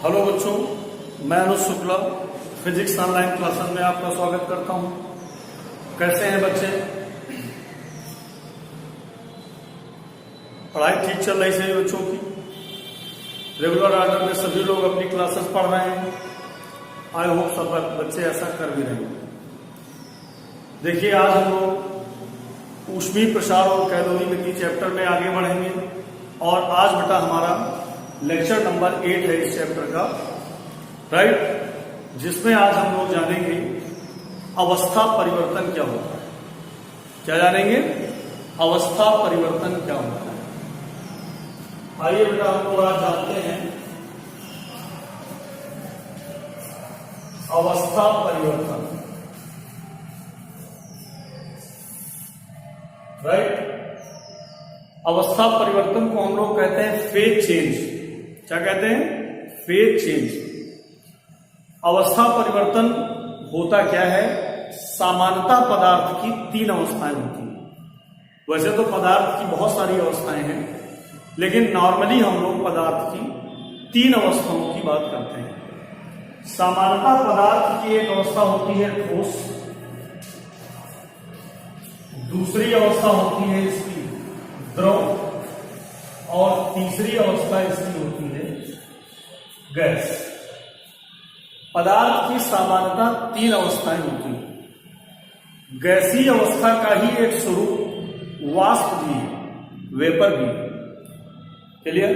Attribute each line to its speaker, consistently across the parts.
Speaker 1: Hello बच्चों, मैं अनुज Shukla physics online classes में आपका स्वागत करता हूं। कैसे हैं बच्चे? पढ़ाई ठीक चल रही है बच्चों की? रेगुलर ऑर्डर में सभी लोग अपनी क्लासेस पढ़ रहे हैं। आई होप सब बच्चे ऐसा कर भी रहे हैं। देखिए, आज हम लोग ऊष्मीय प्रसार और कैलोरीमेट्री चैप्टर में आगे बढ़ेंगे और आज बेटा हमारा लेक्चर नंबर 8 है इस चैप्टर का, राइट, जिसमें आज हम लोग जानेंगे अवस्था परिवर्तन क्या होता है। क्या जानेंगे? अवस्था परिवर्तन क्या होता है। आइए बेटा हम लोग आज जानते हैं अवस्था परिवर्तन, राइट। अवस्था परिवर्तन को हम लोग कहते हैं फेज चेंज। क्या कहते हैं? Phase change. अवस्था परिवर्तन होता क्या है? सामान्यतः पदार्थ की 3 अवस्थाएं होती हैं। वैसे तो पदार्थ की बहुत सारी अवस्थाएं हैं, लेकिन नॉर्मली हम लोग पदार्थ की 3 अवस्थाओं की बात करते हैं। सामान्यतः पदार्थ की एक अवस्था होती है ठोस, दूसरी अवस्था होती है इसकी द्रव और तीसरी अवस्था इसकी होती है गैस। पदार्थ की सामान्यतः 3 अवस्थाएं होती हैं। गैसीय अवस्था का ही एक स्वरूप वाष्प भी है, वेपर भी है। क्लियर?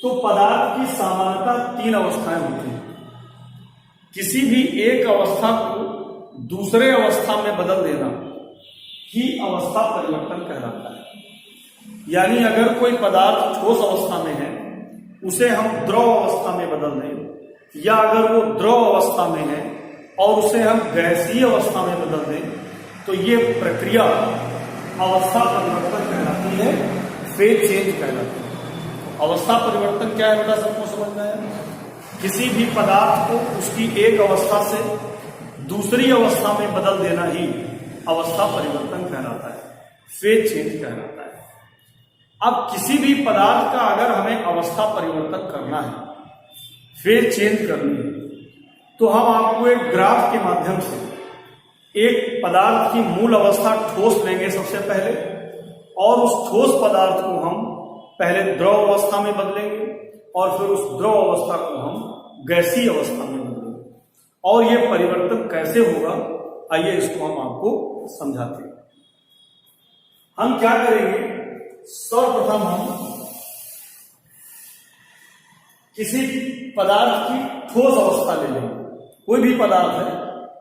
Speaker 1: तो पदार्थ की सामान्यतः 3 अवस्थाएं होती हैं। किसी भी एक अवस्था को दूसरे अवस्था में बदल देना ही अवस्था परिवर्तन कहलाता है। यानी अगर कोई पदार्थ ठोस अवस्था में है, उसे हम द्रव अवस्था में बदल दें, या अगर वो द्रव अवस्था में है और उसे हम गैसीय अवस्था में बदल दें, तो ये प्रक्रिया अवस्था परिवर्तन कहलाती है, फेज चेंज कहलाती है। अवस्था परिवर्तन क्या है बेटा? सबको समझना है। किसी भी पदार्थ को उसकी एक अवस्था से दूसरी अवस्था में बदल देना ही अवस्था परिवर्तन कहलाता है, फेज चेंज कहलाता है। अब किसी भी पदार्थ का अगर हमें अवस्था परिवर्तन करना है, फेज चेंज करनी है, तो हम आपको एक ग्राफ के माध्यम से एक पदार्थ की मूल अवस्था ठोस लेंगे सबसे पहले, और उस ठोस पदार्थ को हम पहले द्रव अवस्था में बदलेंगे और फिर उस द्रव अवस्था को हम गैसीय अवस्था में बदलेंगे। और यह परिवर्तन कैसे होगा, आइए इसको हम आपको समझाते हैं। हम क्या करेंगे? सर्वप्रथम हम किसी पदार्थ की ठोस अवस्था ले लेंगे। कोई भी पदार्थ है,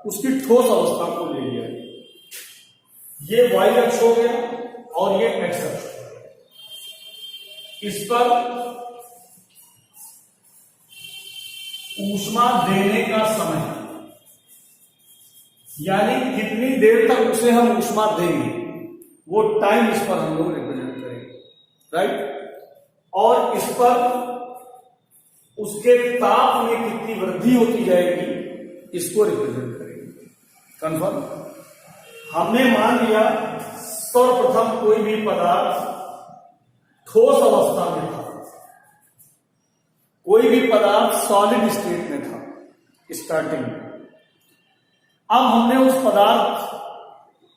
Speaker 1: उसकी ठोस अवस्था को ले लिया। ये y अक्ष हो गया और ये x अक्ष हो गया। इस पर ऊष्मा देने का समय, यानी कितनी देर तक उसे हम ऊष्मा देंगे, वो टाइम इस पर हम लोग रिप्रेजेंट करेंगे, राइट। और इस पर उसके ताप में कितनी वृद्धि होती जाएगी, इसको रिप्रेजेंट करेंगे। कंफर्म? हमने मान लिया सर्वप्रथम कोई भी पदार्थ ठोस अवस्था में था, कोई भी पदार्थ सॉलिड स्टेट में था स्टार्टिंग में। अब हमने उस पदार्थ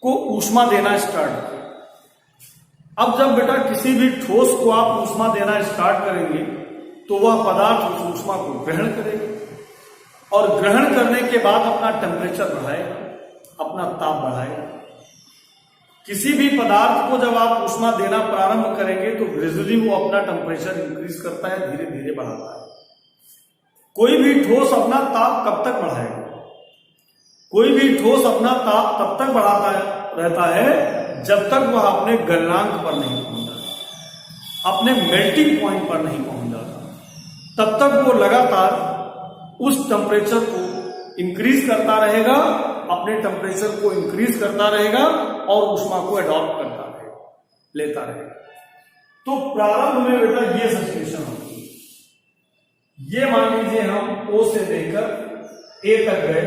Speaker 1: को ऊष्मा देना स्टार्ट किया। अब जब बेटा किसी भी ठोस को आप ऊष्मा देना स्टार्ट करेंगे, तो वह पदार्थ उस ऊष्मा को ग्रहण करेगा और ग्रहण करने के बाद अपना टेम्परेचर बढ़ाएगा, अपना ताप बढ़ाएगा। किसी भी पदार्थ को जब आप ऊष्मा देना प्रारंभ करेंगे, तो ग्रेजुअली वो अपना टेम्परेचर इंक्रीज करता है, धीरे धीरे बढ़ाता है। कोई भी ठोस अपना ताप कब तक बढ़ाएगा? कोई भी ठोस अपना ताप तब तक बढ़ाता रहता है जब तक वह अपने गलनांक पर नहीं पहुंच जाता, अपने मेल्टिंग पॉइंट पर नहीं पहुंच जाता। तब तक वो लगातार उस टेम्परेचर को इंक्रीज करता रहेगा, अपने टेम्परेचर को इंक्रीज करता रहेगा और ऊष्मा को अडॉप्ट करता रहेगा, लेता रहेगा। तो प्रारंभ में बेटा ये सिचुएशन होती है। ये मान लीजिए हम O से लेकर A तक गए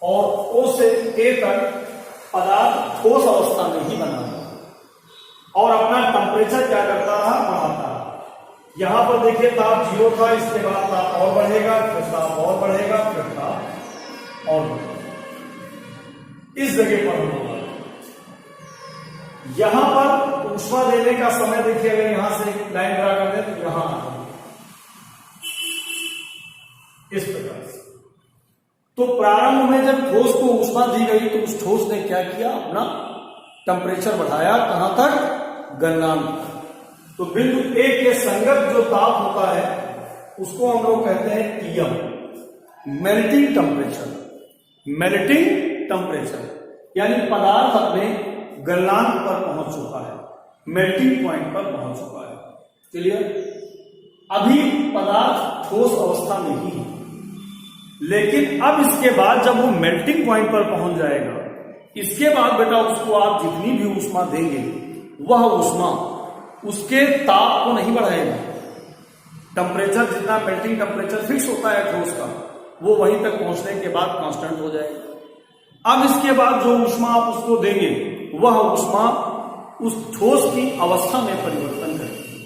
Speaker 1: और O से A तक पदार्थ ठोस अवस्था में ही बना और अपना टेम्परेचर क्या करता रहा? बढ़ाता रहा। यहां पर देखिए ताप 0 था, इसके बाद ताप और बढ़ेगा, फिर ताप और बढ़ेगा, फिर ताप और बढ़ेगा। इस जगह पर हम होगा यहां पर ऊष्मा देने का समय देखिए, अगर यहां से लाइन ड्रा कर दे तो यहां इस प्रकार से। तो प्रारंभ में जब ठोस को ऊष्मा दी गई तो उस ठोस ने क्या किया, अपना टेम्परेचर बढ़ाया, कहां तक, गलनांक। तो बिंदु ए के संगत जो ताप होता है उसको हम लोग कहते हैं TM, melting temperature. Melting temperature यानी पदार्थ अपने गलनांक पर पहुंच चुका है, मेल्टिंग पॉइंट पर पहुंच चुका है। क्लियर? अभी पदार्थ ठोस अवस्था में ही है, लेकिन अब इसके बाद जब वो मेल्टिंग पॉइंट पर पहुंच जाएगा, इसके बाद बेटा उसको आप जितनी भी ऊष्मा देंगे वह ऊष्मा उसके ताप को नहीं बढ़ाएगा। टेम्परेचर जितना मेल्टिंग टेम्परेचर फिक्स होता है ठोस का, वो वहीं तक पहुंचने के बाद कांस्टेंट हो जाएगा। अब इसके बाद जो ऊष्मा आप उसको देंगे वह ऊष्मा उस ठोस की अवस्था में परिवर्तन करेगी,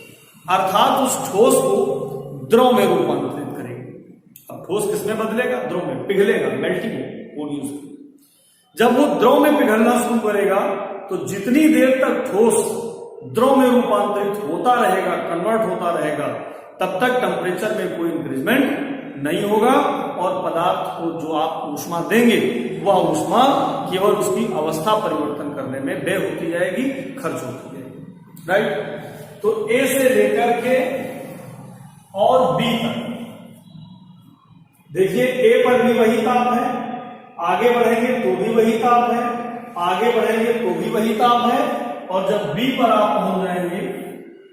Speaker 1: अर्थात उस ठोस को द्रव में रूपांतरित करेगी। अब ठोस किसमें बदलेगा, द्रव में, पिघलेगा, मेल्टिंग होगी उसकी। जब वो द्रव में पिघलना शुरू करेगा तो जितनी देर तक ठोस द्रव में रूपांतरित होता रहेगा, कन्वर्ट होता रहेगा, तब तक टेम्परेचर में कोई इंक्रीजमेंट नहीं होगा और पदार्थ को जो आप ऊष्मा देंगे वह ऊष्मा केवल उसकी अवस्था परिवर्तन करने में व्यय होती जाएगी, खर्च होती जाएगी। राइट? तो ए से लेकर के और बी तक देखिए, ए पर भी वही ताप है, आगे बढ़ेंगे तो भी वही ताप है, आगे बढ़ेंगे तो भी वही ताप है, और जब बी पर आप पहुंच जाएंगे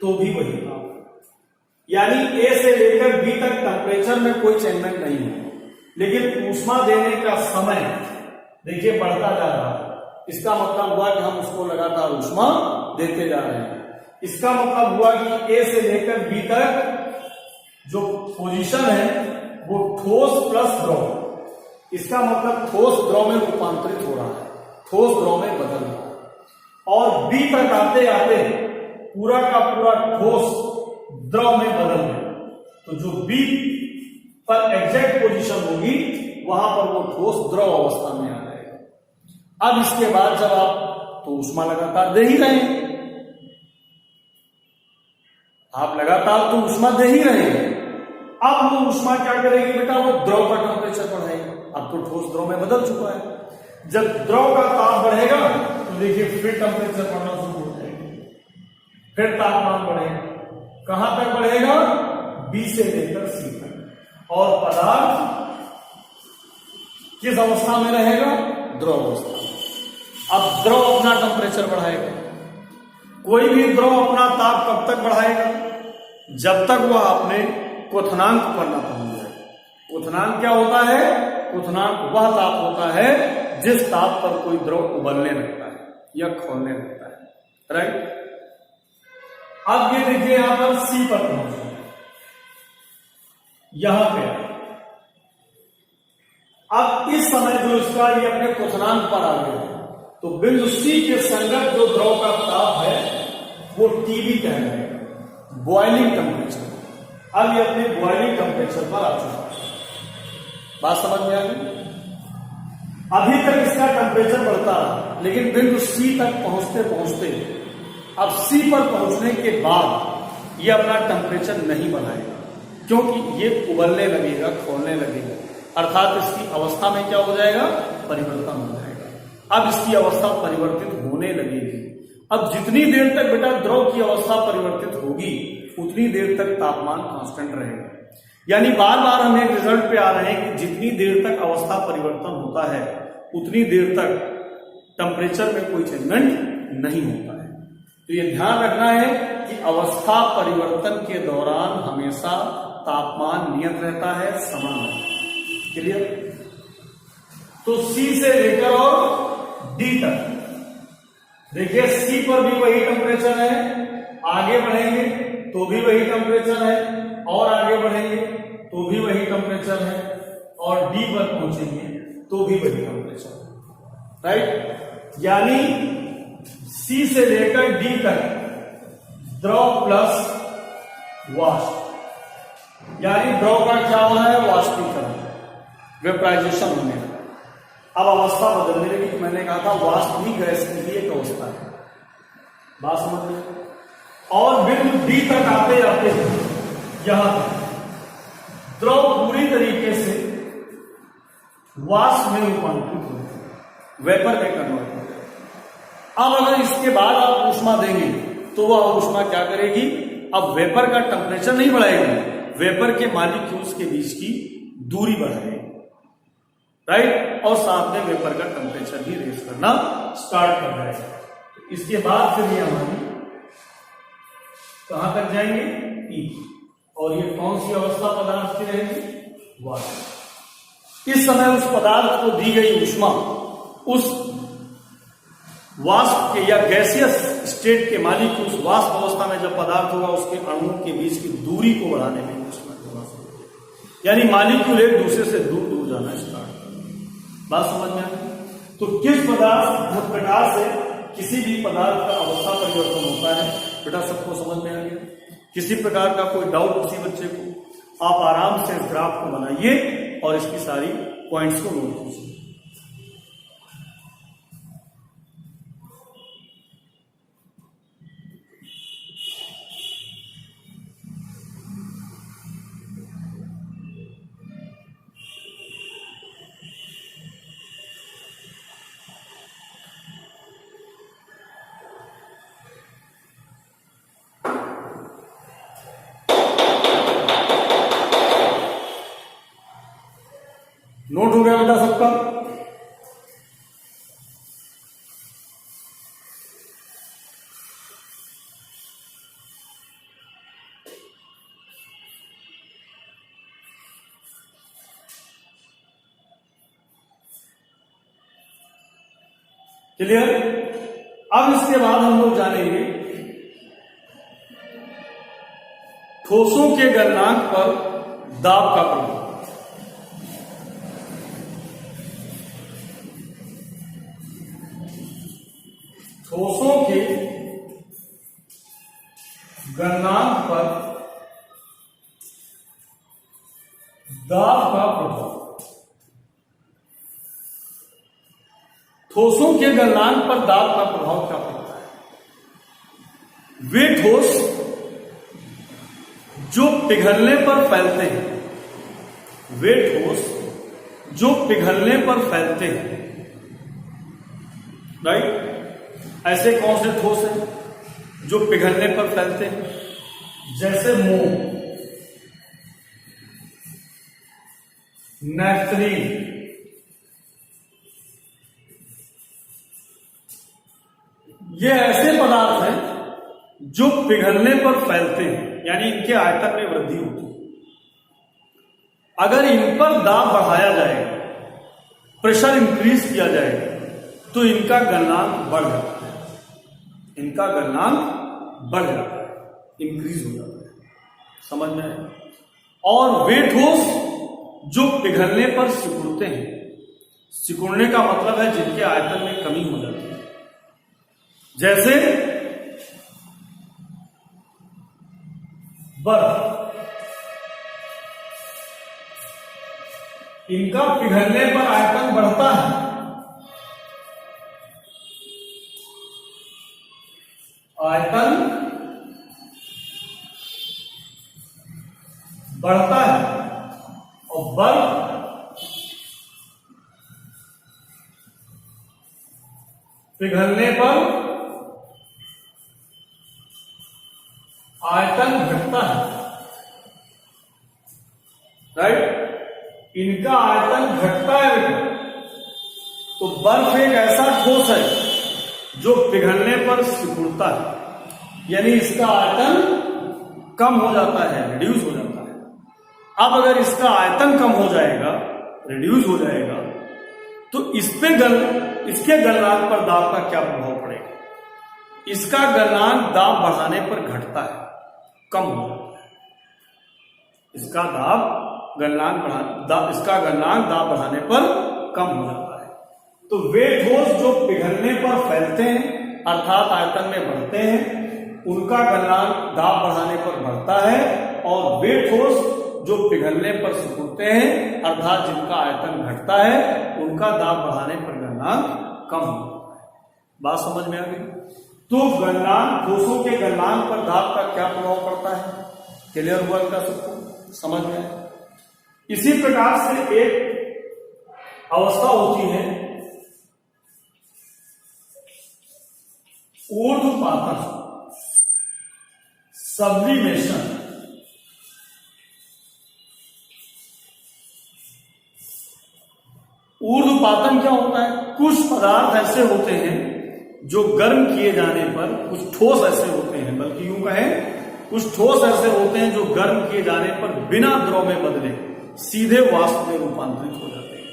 Speaker 1: तो भी वही ताप है। यानी ए से लेकर बी तक टेम्परेचर में कोई चेंजमेंट नहीं है, लेकिन ऊष्मा देने का समय देखिए बढ़ता जा रहा है। इसका मतलब हुआ कि हम उसको लगातार ऊष्मा देते जा रहे हैं। इसका मतलब हुआ कि ए से लेकर बी तक जो पोजीशन है वो ठोस प्लस द्रव, इसका मतलब ठोस द्रव में रूपांतरित हो रहा है, ठोस द्रव में बदल रहा है। और बी तक आते आते पूरा का पूरा ठोस द्रव में बदल गया, तो जो बी पर एग्जैक्ट पोजीशन होगी वहां पर वो ठोस द्रव अवस्था में आ जाएगा। अब इसके बाद जब आप तो ऊष्मा लगातार दे ही रहे हैं, आप लगातार तो ऊष्मा दे ही रहे हैं। अब वो ऊष्मा क्या करेगी बेटा, वो द्रव का टेम्परेचर बढ़ाएगी। अब तो ठोस द्रव में बदल चुका है। जब द्रव का ताप बढ़ेगा तो देखिए फिर टेम्परेचर बढ़ना शुरू हो जाएगा, फिर तापमान बढ़ेगा। कहां तक बढ़ेगा, बी से लेकर सी तक। और पदार्थ किस अवस्था में रहेगा, द्रव अवस्था में। अब द्रव अपना टेम्परेचर बढ़ाएगा। कोई भी द्रव अपना ताप कब तक बढ़ाएगा, जब तक वह अपने क्वथनांक पर न पहुंच जाए। क्वथनांक क्या होता है, क्वथनांक वह ताप होता है जिस ताप पर कोई द्रव उबलने लगता है या खोलने लगता है। राइट? अब ये देखिए यहां पर सी पर पहुंचे, यहां पे अब इस समय जो इसका ये अपने क्वथनांक पर आ गया, तो बिंदु सी के संगत जो द्रव का ताप है वो टीबी कहलाएगा, बॉइलिंग टेम्परेचर। अब ये अपने बॉइलिंग टेम्परेचर पर आ चुका है। बात समझ में आ गई? अभी तक इसका टेम्परेचर बढ़ता रहा, लेकिन बिंदु सी तक पहुंचते पहुंचते अब सी पर पहुंचने के बाद ये अपना टेम्परेचर नहीं बढ़ाएगा, क्योंकि ये उबलने लगेगा, खोलने लगेगा, अर्थात इसकी अवस्था में क्या हो जाएगा, परिवर्तन हो जाएगा। अब इसकी अवस्था परिवर्तित होने लगेगी। अब जितनी देर तक बेटा द्रव की अवस्था परिवर्तित होगी उतनी देर तक तापमान कांस्टेंट रहेगा। यानी बार बार हम एक रिजल्ट पे आ रहे हैं कि जितनी देर तक अवस्था परिवर्तन होता है उतनी देर तक टेम्परेचर में कोई चेंजमेंट नहीं होता है। तो ये ध्यान रखना है कि अवस्था परिवर्तन के दौरान हमेशा तापमान नियत रहता है, समान रहता है। क्लियर? तो सी से लेकर और डी तक देखिए, सी पर भी वही टेम्परेचर है, आगे बढ़ेंगे तो भी वही टेम्परेचर है, और आगे बढ़ेंगे तो भी वही टेम्परेचर है, और डी पर पहुंचेंगे तो भी वही टेम्परेचर है। राइट? यानी सी से लेकर डी तक द्रव प्लस वाष्प, यानी द्रव का क्या हो रहा है, वाष्पीकरण, वेपराइजेशन होने लगा। अब अवस्था बदलने लगी। तो मैंने कहा था वाष्प भी गैस की एक अवस्था है, बात समझ में। और बिंदु डी तक आते आते यहां तक द्रव पूरी तरीके से वाष्प में रूपांतरित हो गया, वेपर में कन्वर्ट हो गया। अब अगर इसके बाद आप ऊष्मा देंगे तो वह ऊष्मा क्या करेगी, अब वेपर का टेम्परेचर नहीं बढ़ाएगी, वेपर के मॉलिक्यूल्स के बीच की दूरी बढ़ाएगी, राइट, और साथ में वेपर का टेम्परेचर भी रेज करना स्टार्ट कर जाएगा। तो इसके बाद फिर ये हमारी कहां तक जाएंगे, ई। और ये कौन सी अवस्था पदार्थ की रहेगी, वाष्प। इस समय उस पदार्थ को दी गई ऊष्मा उस वाष्प के या गैसियस स्टेट के मॉलिक्यूल्स, वाष्प अवस्था में जब पदार्थ होगा उसके अणुओं के बीच की दूरी को बढ़ाने में ऊष्मा, यानी मॉलिक्यूल एक दूसरे से दूर दूर जाना स्टार्ट कर। बात समझ में आई। तो किस प्रकार से किसी भी पदार्थ का अवस्था परिवर्तन होता है, बेटा सबको समझ में आ गया। किसी प्रकार का कोई डाउट किसी बच्चे को, आप आराम से इस ग्राफ को बनाइए और इसकी सारी पॉइंट्स को नोट कीजिए। नोट हो गया बेटा सबका। क्लियर। अब इसके बाद हम लोग जानेंगे ठोसों के गलनांक पर दाब का प्रभाव। ठोसों के गलनांक पर दाब का प्रभाव। ठोसों के गलनांक पर दाब का प्रभाव क्या पड़ता है। वे ठोस जो पिघलने पर फैलते हैं, वे ठोस जो पिघलने पर फैलते हैं, राइट। ऐसे कौन से ठोस हैं जो पिघलने पर फैलते हैं, जैसे मोम, नेफ्थलीन, ये ऐसे पदार्थ हैं जो पिघलने पर फैलते हैं, यानी इनके आयतन में वृद्धि होती है। अगर इन पर दाब बढ़ाया जाएगा, प्रेशर इंक्रीज किया जाएगा, तो इनका गलनांक बढ़ जाता है, इनका गलनांक बढ़ जाता है, इंक्रीज हो जाता है। समझ में आया। और वे ठोस जो पिघलने पर सिकुड़ते हैं, सिकुड़ने का मतलब है जिनके आयतन में कमी हो जाती है, जैसे बर्फ, इनका पिघलने पर आयतन बढ़ता है, आयतन बढ़ता है, और बर्फ पिघलने पर आयतन घटता है, राइट। इनका आयतन घटता है बेटा। तो बर्फ एक ऐसा ठोस है जो पिघलने पर सिकुड़ता है, यानी इसका आयतन कम हो जाता है, रिड्यूस हो जाता है। अब अगर इसका आयतन कम हो जाएगा, रिड्यूस हो जाएगा, तो इसके गलनांक पर दाब का क्या प्रभाव पड़ेगा। इसका गलनांक दाब बढ़ाने पर घटता है, कम हो जाता है। इसका गलनांक दाब बढ़ाने पर कम हो जाता है। तो वे ठोस जो पिघलने पर फैलते हैं, अर्थात आयतन में बढ़ते हैं, उनका गलनांक दाब बढ़ाने पर बढ़ता है, और वे ठोस जो पिघलने पर सिकुड़ते हैं अर्थात जिनका आयतन घटता है उनका दाब बढ़ाने पर गलनांक कम होता है। बात समझ में आ गई? तो गलनांक, ठोसों के गलनांक पर दाब का क्या प्रभाव पड़ता है? क्लियर हुआ इनका सबको? समझ में आया? इसी प्रकार से एक अवस्था होती है ऊर्ध्वपातन, सब्लिमेशन। ऊर्ध्वपातन क्या होता है? कुछ पदार्थ ऐसे होते हैं जो गर्म किए जाने पर, कुछ ठोस ऐसे होते हैं, बल्कि यूं कहें कुछ ठोस ऐसे होते हैं जो गर्म किए जाने पर बिना द्रव में बदले सीधे वाष्प में रूपांतरित हो जाते हैं।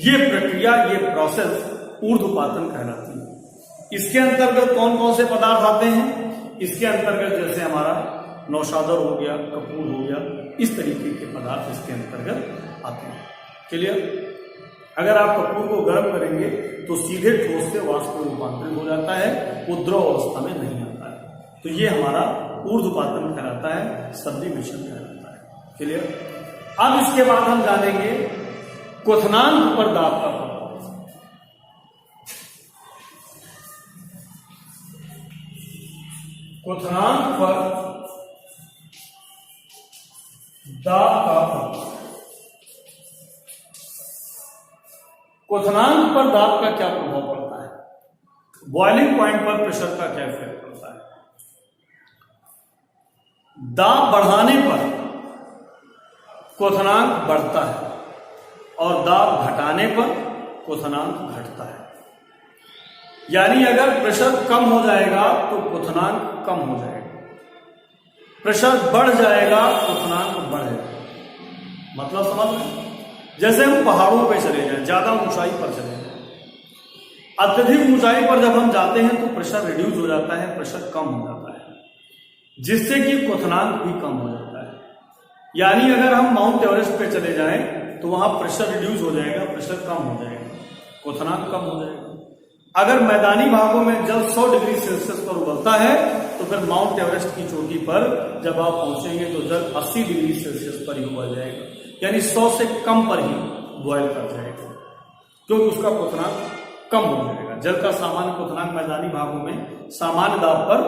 Speaker 1: ये प्रक्रिया, ये प्रोसेस ऊर्ध्वपातन कहलाती है। इसके अंतर्गत कौन कौन से पदार्थ आते हैं? इसके अंतर्गत जैसे हमारा नौशादर हो गया, कपूर हो गया, इस तरीके के पदार्थ इसके अंतर्गत आते हैं। क्लियर? अगर आप कपूर को गर्म करेंगे तो सीधे ठोस से वाष्प में रूपांतरित हो जाता है, वो द्रव अवस्था में नहीं आता है। तो ये हमारा ऊर्ध्वपातन कहलाता है, सब्लिमेशन कहलाता है। क्लियर? अब इसके बाद हम जानेंगे क्वथनांक पर दाब का प्रभाव। क्वथनांक पर दाब का प्रभाव। क्वथनांक पर दाब का क्या प्रभाव पड़ता है? बॉइलिंग पॉइंट पर प्रेशर का क्या इफेक्ट पड़ता है? दाब बढ़ाने पर क्वथनांक बढ़ता है और दाब घटाने पर क्वथनांक घटता है। यानी अगर प्रेशर कम हो जाएगा तो क्वथनांक कम हो जाएगा, प्रेशर बढ़ जाएगा क्वथनांक बढ़ जाएगा। मतलब समझ रहे? जैसे हम पहाड़ों पे चले जाएं, ज्यादा ऊंचाई पर चले जाएं, अत्यधिक ऊंचाई पर जब हम जाते हैं तो प्रेशर रिड्यूस हो जाता है, प्रेशर कम हो जाता है, जिससे कि क्वथनांक भी कम हो जाता है। यानी अगर हम माउंट एवरेस्ट पे चले जाएं तो वहां प्रेशर रिड्यूस हो जाएगा, प्रेशर कम हो जाएगा, क्वथनांक कम हो जाएगा। अगर मैदानी भागों में जल 100 डिग्री सेल्सियस पर उबलता है तो फिर माउंट एवरेस्ट की चोटी पर जब आप पहुंचेंगे तो जल 80 डिग्री सेल्सियस पर ही उबल जाएगा, यानी 100 से कम पर ही बॉयल कर जाएगा, क्योंकि उसका क्वथनांक कम हो जाएगा। जल का सामान्य क्वथनांक मैदानी भागों में सामान्य दाब पर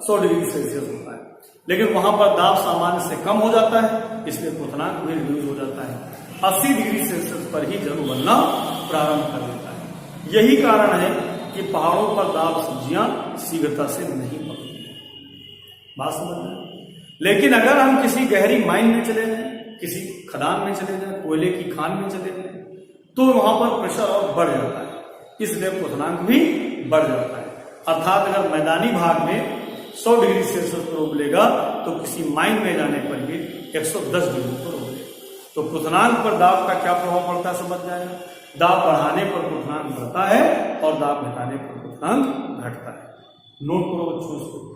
Speaker 1: 100 डिग्री सेल्सियस होता है, लेकिन वहां पर दाब सामान्य से कम हो जाता है, इसलिए क्वथनांक भी रिड्यूस हो जाता है। 80 डिग्री सेल्सियस पर ही जल उबलना प्रारंभ कर देता है। यही कारण है कि पहाड़ों पर दाब सब्जियां शीघ्रता से नहीं पकती हैं। बात समझ में? लेकिन अगर हम किसी गहरी माइन में चले जाएं, किसी खदान में चले जाएं, कोयले की खान में चले जाएं, तो वहां पर प्रेशर और बढ़ जाता है, इसलिए क्वथनांक भी बढ़ जाता है। अर्थात अगर मैदानी भाग में 100 डिग्री सेल्सियस पर उबलेगा तो किसी माइन में जाने पर ये 110 डिग्री पर उबलेगा। तो क्वथनांक पर दाब का क्या प्रभाव पड़ता है समझ जाएगा। दाब बढ़ाने पर क्वथनांक बढ़ता है और दाब घटाने पर क्वथनांक घटता है। नोट करो बच्चों इसको।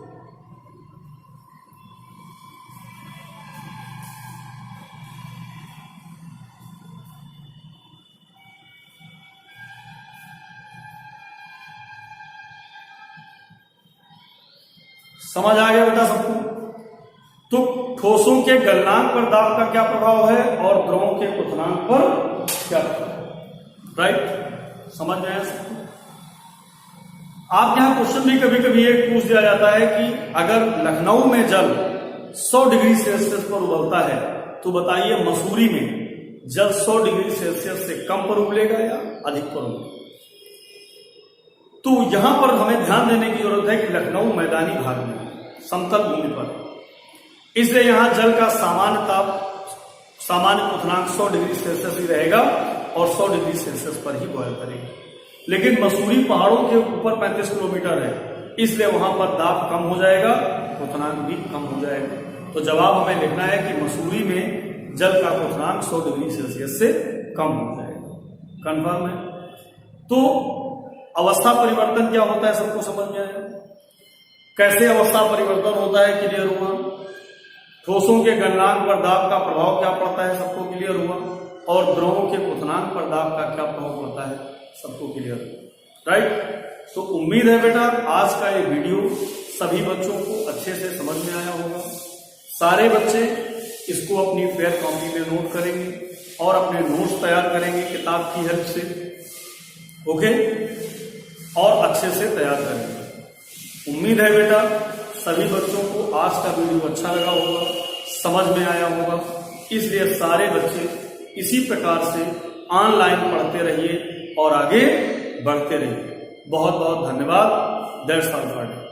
Speaker 1: समझ आ गया बेटा सबको? तो ठोसों के गलनांक पर दाब का क्या प्रभाव है और द्रवों के क्वथनांक पर क्या प्रभाव है? राइट? समझ में आया सबको? आप यहां क्वेश्चन भी कभी कभी एक पूछ दिया जाता है कि अगर लखनऊ में जल 100 डिग्री सेल्सियस पर उबलता है तो बताइए मसूरी में जल 100 डिग्री सेल्सियस से कम पर उबलेगा या अधिक पर उबलेगा? तो यहां पर हमें ध्यान देने की जरूरत है कि लखनऊ मैदानी भाग में, समतल भूमि पर, इसलिए यहां जल का सामान्य क्वथनांक 100 डिग्री सेल्सियस ही रहेगा और 100 डिग्री सेल्सियस पर ही बॉयल करेगा। लेकिन मसूरी पहाड़ों के ऊपर 35 किलोमीटर है, इसलिए वहां पर दाब कम हो जाएगा, क्वथनांक भी कम हो जाएगा। तो जवाब हमें लिखना है कि मसूरी में जल का क्वथनांक 100 डिग्री सेल्सियस से कम हो जाएगा। कंफर्म है? तो अवस्था परिवर्तन क्या होता है सबको समझ में आया? कैसे अवस्था परिवर्तन होता है क्लियर हुआ? ठोसों के गलनांक पर दाब का प्रभाव क्या पड़ता है सबको क्लियर हुआ? और द्रवों के क्वथनांक पर दाब का क्या प्रभाव पड़ता है सबको क्लियर हुआ? राइट? तो उम्मीद है बेटा आज का ये वीडियो सभी बच्चों को अच्छे से समझ में आया होगा। सारे बच्चे इसको अपनी फेयर कॉपी में नोट करेंगे और अपने नोट्स तैयार करेंगे किताब की हेल्प से, ओके, और अच्छे से तैयार करेंगे। उम्मीद है बेटा सभी बच्चों को आज का वीडियो अच्छा लगा होगा, समझ में आया होगा। इसलिए सारे बच्चे इसी प्रकार से ऑनलाइन पढ़ते रहिए और आगे बढ़ते रहिए। बहुत बहुत धन्यवाद। That's all for today.